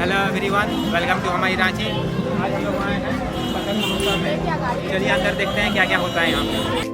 Hello everyone, welcome to हमारी रांची। आज हम लोग आए हैं पतंग महोत्सव में। चलिए अंदर देखते हैं क्या क्या होता है यहाँ पे।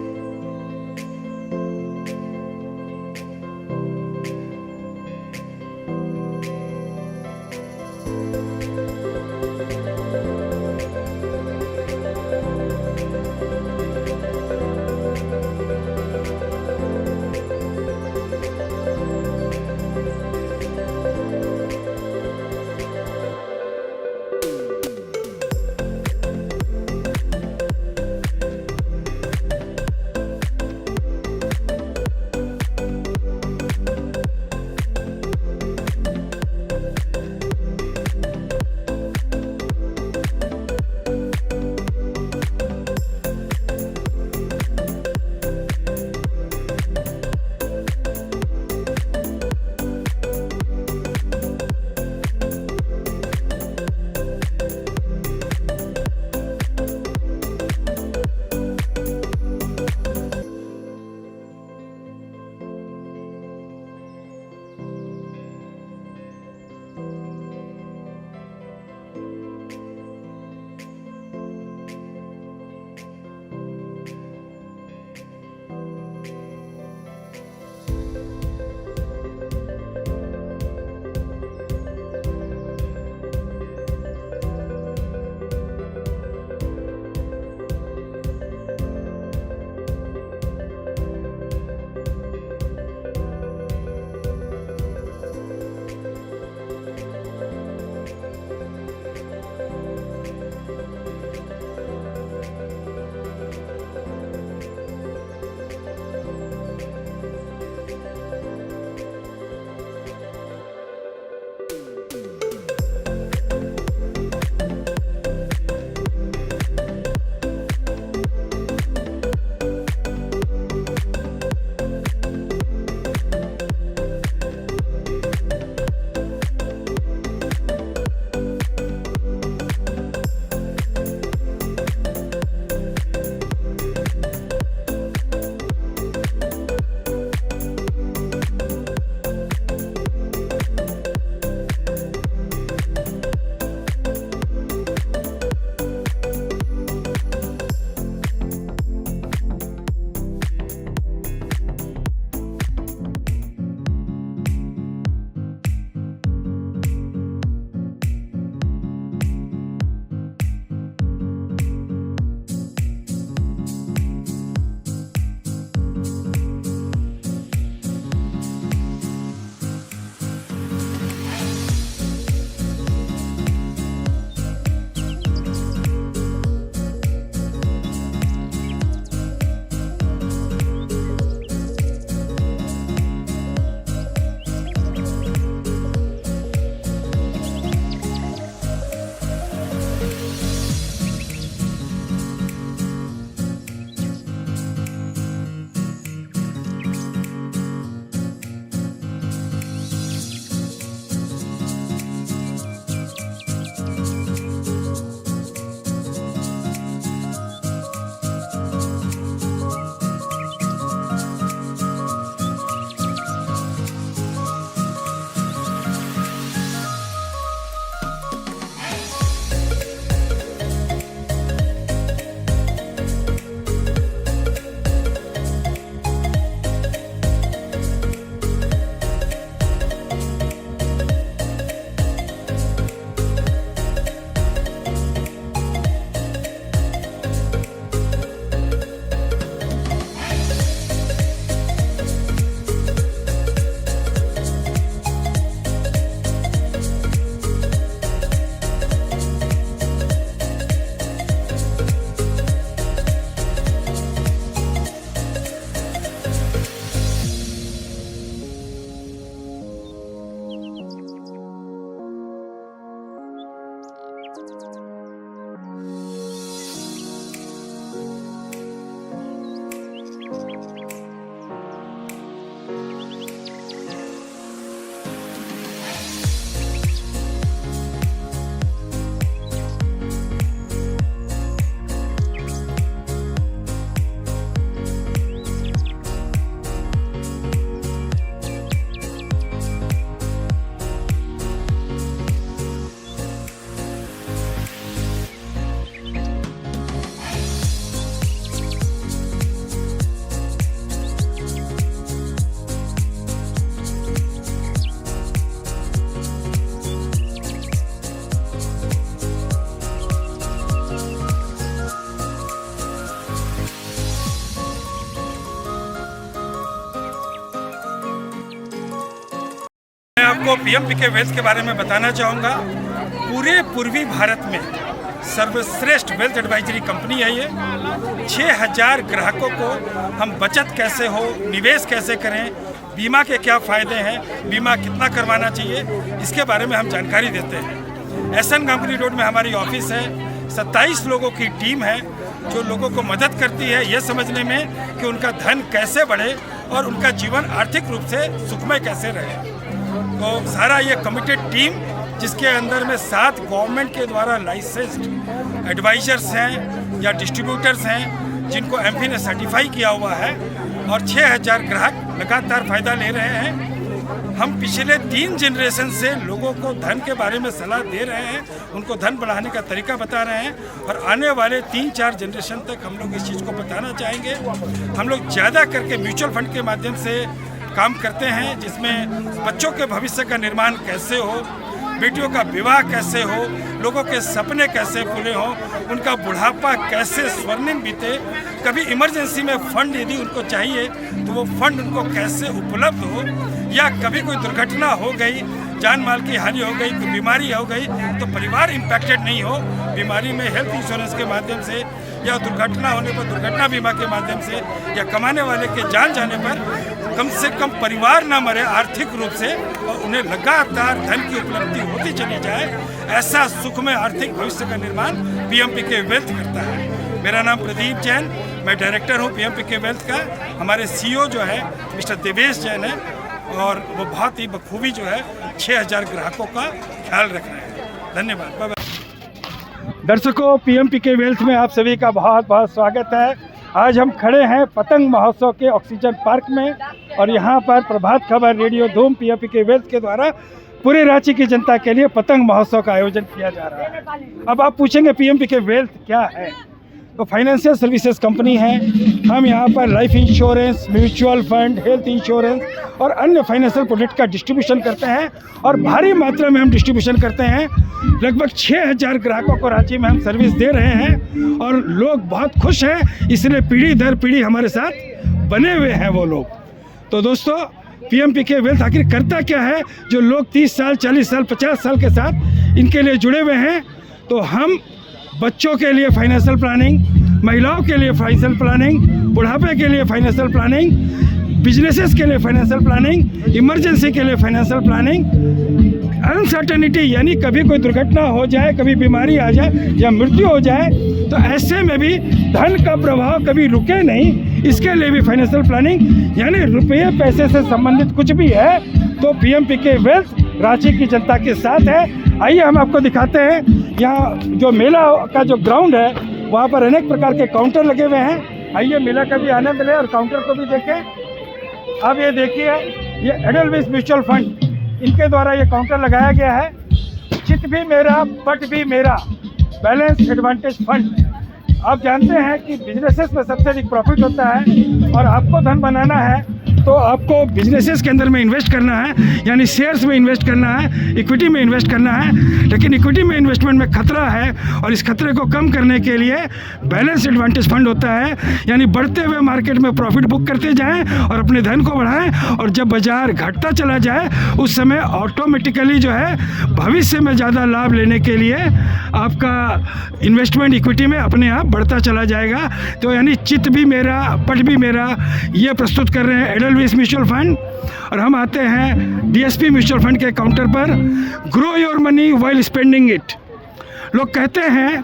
आपको पीएमपीके वेल्थ के बारे में बताना चाहूँगा। पूरे पूर्वी भारत में सर्वश्रेष्ठ वेल्थ एडवाइजरी कंपनी है ये। 6000 ग्राहकों को हम बचत कैसे हो, निवेश कैसे करें, बीमा के क्या फ़ायदे हैं, बीमा कितना करवाना चाहिए, इसके बारे में हम जानकारी देते हैं। एसएन गांगुली रोड में हमारी ऑफिस है। 27 लोगों की टीम है जो लोगों को मदद करती है ये समझने में कि उनका धन कैसे बढ़े और उनका जीवन आर्थिक रूप से सुखमय कैसे रहे। तो सारा ये कमिटेड टीम, जिसके अंदर में 7 गवर्नमेंट के द्वारा लाइसेंस्ड एडवाइजर्स हैं या डिस्ट्रीब्यूटर्स हैं जिनको एमपी ने सर्टिफाई किया हुआ है, और 6000 ग्राहक लगातार फ़ायदा ले रहे हैं। हम पिछले 3 जनरेशन से लोगों को धन के बारे में सलाह दे रहे हैं, उनको धन बढ़ाने का तरीका बता रहे हैं, और आने वाले 3-4 जनरेशन तक हम लोग इस चीज़ को बताना चाहेंगे। हम लोग ज़्यादा करके म्यूचुअल फंड के माध्यम से काम करते हैं, जिसमें बच्चों के भविष्य का निर्माण कैसे हो, बेटियों का विवाह कैसे हो, लोगों के सपने कैसे पूरे हों, उनका बुढ़ापा कैसे स्वर्णिम बीते, कभी इमरजेंसी में फंड यदि उनको चाहिए तो वो फंड उनको कैसे उपलब्ध हो, या कभी कोई दुर्घटना हो गई, जान माल की हानि हो गई, कोई बीमारी हो गई तो परिवार इम्पैक्टेड नहीं हो, बीमारी में हेल्थ इंश्योरेंस के माध्यम से, या दुर्घटना होने पर दुर्घटना बीमा के माध्यम से, या कमाने वाले के जान जाने पर कम से कम परिवार ना मरे आर्थिक रूप से, और उन्हें लगातार धन की उपलब्धि होती चली जाए। ऐसा सुखमय आर्थिक भविष्य का निर्माण पीएमपीके वेल्थ करता है। मेरा नाम प्रदीप जैन, मैं डायरेक्टर हूँ पीएमपीके वेल्थ का। हमारे सीईओ जो है मिस्टर देवेश जैन है, और वो बहुत ही बखूबी जो है 6000 ग्राहकों का ख्याल रख रहे हैं। धन्यवाद। Bye bye. दर्शकों, पीएमपीके वेल्थ में आप सभी का बहुत बहुत स्वागत है। आज हम खड़े हैं पतंग महोत्सव के ऑक्सीजन पार्क में, और यहाँ पर प्रभात खबर, रेडियो धूम, पीएमपीके वेल्थ के द्वारा पूरे रांची की जनता के लिए पतंग महोत्सव का आयोजन किया जा रहा है। अब आप पूछेंगे पीएमपीके वेल्थ क्या है, तो फाइनेंशियल सर्विसेज कंपनी है। हम यहाँ पर life insurance, mutual fund, health insurance और अन्य फाइनेंशियल प्रोडक्ट का डिस्ट्रीब्यूशन करते हैं, और भारी मात्रा में हम डिस्ट्रीब्यूशन करते हैं। लगभग 6000 ग्राहकों को रांची में हम सर्विस दे रहे हैं, और लोग बहुत खुश हैं, इसलिए पीढ़ी दर पीढ़ी हमारे साथ बने हुए हैं वो लोग। तो दोस्तों, पीएमपीके वेल्थ आखिर करता क्या है? जो लोग 30 साल, 40 साल, 50 साल के साथ इनके लिए जुड़े हुए हैं, तो हम बच्चों के लिए फाइनेंशियल प्लानिंग, महिलाओं के लिए फाइनेंशियल प्लानिंग, बुढ़ापे के लिए फाइनेंशियल प्लानिंग, बिजनेसेस के लिए फाइनेंशियल प्लानिंग, इमरजेंसी के लिए फाइनेंशियल प्लानिंग, अनसर्टेनिटी यानी कभी कोई दुर्घटना हो जाए, कभी बीमारी आ जाए या मृत्यु हो जाए, तो ऐसे में भी धन का प्रवाह कभी रुके नहीं, इसके लिए भी फाइनेंशियल प्लानिंग, यानी रुपये पैसे से संबंधित कुछ भी है तो पीएमपीके वेल्थ रांची की जनता के साथ है। आइए हम आपको दिखाते हैं। यहाँ जो मेला का जो ग्राउंड है, वहाँ पर अनेक प्रकार के काउंटर लगे हुए हैं। आइए मेला का भी आनंद लें और काउंटर को भी देखें। अब ये देखिए, ये एडलविस म्यूचुअल फंड, इनके द्वारा ये काउंटर लगाया गया है। चित भी मेरा, पट भी मेरा, बैलेंस एडवांटेज फंड। आप जानते हैं कि बिजनेसेस में सबसे अधिक प्रॉफिट होता है, और आपको धन बनाना है तो आपको बिजनेसेस के अंदर में इन्वेस्ट करना है, यानी शेयर्स में इन्वेस्ट करना है, इक्विटी में इन्वेस्ट करना है। लेकिन इक्विटी में इन्वेस्टमेंट में खतरा है, और इस खतरे को कम करने के लिए बैलेंस एडवांटेज फंड होता है, यानी बढ़ते हुए मार्केट में प्रॉफिट बुक करते जाएं और अपने धन को बढ़ाएं, और जब बाजार घटता चला जाए उस समय ऑटोमेटिकली जो है भविष्य में ज़्यादा लाभ लेने के लिए आपका इन्वेस्टमेंट इक्विटी में अपने आप बढ़ता चला जाएगा। तो यानी चित भी मेरा, पट भी मेरा, ये प्रस्तुत कर रहे हैं एडलविस म्यूचुअल फंड। और हम आते हैं डीएसपी म्यूचुअल फंड के काउंटर पर। Grow your money while spending it. लोग कहते हैं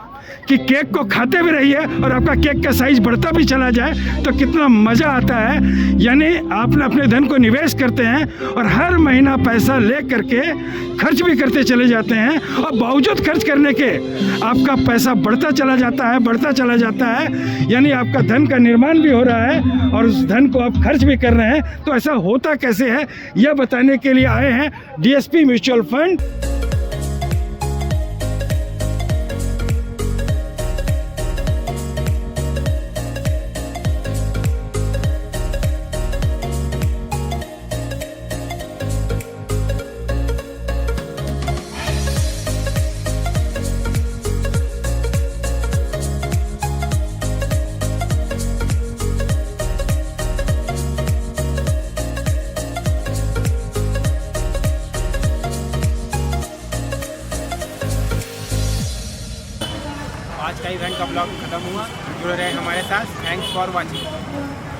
कि केक को खाते भी रहिए और आपका केक का साइज बढ़ता भी चला जाए तो कितना मज़ा आता है। यानी आप अपने धन को निवेश करते हैं और हर महीना पैसा ले करके खर्च भी करते चले जाते हैं, और बावजूद खर्च करने के आपका पैसा बढ़ता चला जाता है, बढ़ता चला जाता है। यानी आपका धन का निर्माण भी हो रहा है और उस धन को आप खर्च भी कर रहे हैं। तो ऐसा होता कैसे है, यह बताने के लिए आए हैं डीएसपी म्यूचुअल फंड। आज का इवेंट का ब्लॉग खत्म हुआ। जुड़े रहे हमारे साथ। Thanks for watching.